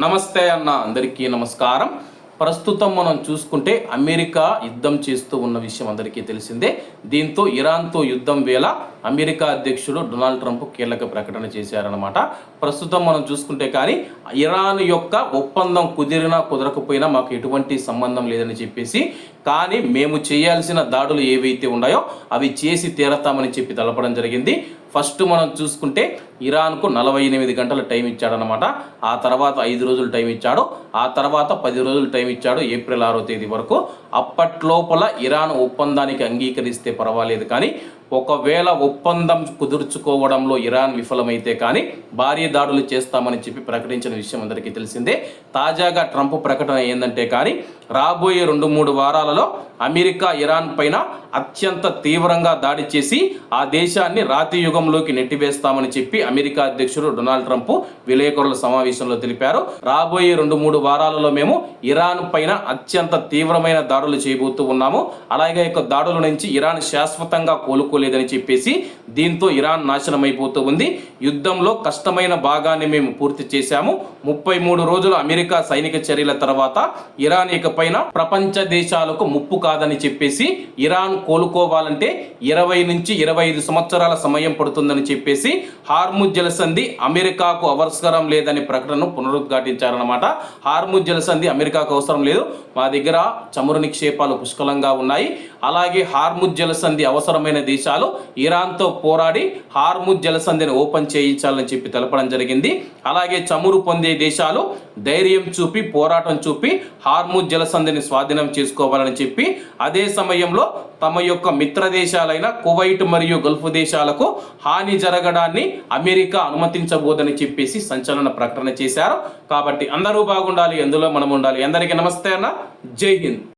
నమస్తే అన్న, అందరికీ నమస్కారం. ప్రస్తుతం మనం చూసుకుంటే అమెరికా యుద్ధం చేస్తూ ఉన్న విషయం అందరికీ తెలిసిందే. దీంతో ఇరాన్తో యుద్ధం వేళ అమెరికా అధ్యక్షుడు డొనాల్డ్ ట్రంప్ కీలక ప్రకటన చేశారనమాట. ప్రస్తుతం మనం చూసుకుంటే కానీ ఇరాన్ యొక్క ఒప్పందం కుదిరినా కుదరకపోయినా మాకు ఎటువంటి సంబంధం లేదని చెప్పేసి, కానీ మేము చేయాల్సిన దాడులు ఏవైతే ఉన్నాయో అవి చేసి తీరతామని చెప్పి తెలపడం జరిగింది. ఫస్ట్ మనం చూసుకుంటే ఇరాన్కు 48 గంటల టైం ఇచ్చాడనమాట. ఆ తర్వాత 5 రోజులు టైం ఇచ్చాడు. ఆ తర్వాత 10 రోజులు టైం ఇచ్చాడు, ఏప్రిల్ 6వ తేదీ వరకు. అప్పట్లోపల ఇరాన్ ఒప్పందానికి అంగీకరిస్తే పర్వాలేదు, కానీ ఒకవేళ ఒప్పందం కుదుర్చుకోవడంలో ఇరాన్ విఫలమైతే కానీ భారీ దాడులు చేస్తామని చెప్పి ప్రకటించిన విషయం అందరికీ తెలిసిందే. తాజాగా ట్రంప్ ప్రకటన ఏంటంటే కానీ రాబోయే 2-3 వారాలలో అమెరికా ఇరాన్ పైన అత్యంత తీవ్రంగా దాడి చేసి ఆ దేశాన్ని రాతి యుగంలోకి నెట్టివేస్తామని చెప్పి అమెరికా అధ్యక్షుడు డొనాల్డ్ ట్రంప్ విలేకరుల సమావేశంలో తెలిపారు. రాబోయే 2-3 వారాలలో మేము ఇరాన్ పైన అత్యంత తీవ్రమైన దాడులు చేయబోతూ ఉన్నాము. అలాగే యొక్క దాడుల నుంచి ఇరాన్ శాశ్వతంగా కోలుకోలేదని చెప్పేసి, దీంతో ఇరాన్ నాశనం అయిపోతూ ఉంది. యుద్ధంలో కష్టమైన భాగాన్ని మేము పూర్తి చేశాము. 33 రోజుల అమెరికా సైనిక చర్యల తర్వాత ఇరాన్ ఇకపైన ప్రపంచ దేశాలకు ముప్పు కాదని చెప్పేసి, ఇరాన్ కోలుకోవాలంటే 20 నుంచి 25 సంవత్సరాల సమయం పడుతుందని చెప్పేసి హార్ముజ్ జలసంధి అమెరికాకు అవసరం లేదని ప్రకటనను పునరుద్ఘాటించారన్నమాట. హార్ముజ్ జలసంధి అమెరికాకు అవసరం లేదు, మా దగ్గర చమురు నిక్షేపాలు పుష్కలంగా ఉన్నాయి. అలాగే హార్ముజ్ జలసంధి అవసరమైన దేశాలు ఇరాన్తో పోరాడి హార్ముజ్ జలసంధిని ఓపెన్ చేయించాలని చెప్పి తెలపడం జరిగింది. అలాగే చమురు పొందే దేశాలు ధైర్యం చూపి పోరాటం చూపి హార్ముజ్ జలసంధిని స్వాధీనం చేసుకోవాలని చెప్పి, అదే సమయంలో తమ యొక్క మిత్ర దేశాలైన కువైట్ మరియు గల్ఫ్ దేశాలకు హాని జరగడాన్ని అమెరికా అనుమతించబోదని చెప్పేసి సంచలన ప్రకటన చేశారు. కాబట్టి అందరూ బాగుండాలి, ఎందులో మనం ఉండాలి. అందరికీ నమస్తే అన్న, జై హింద్.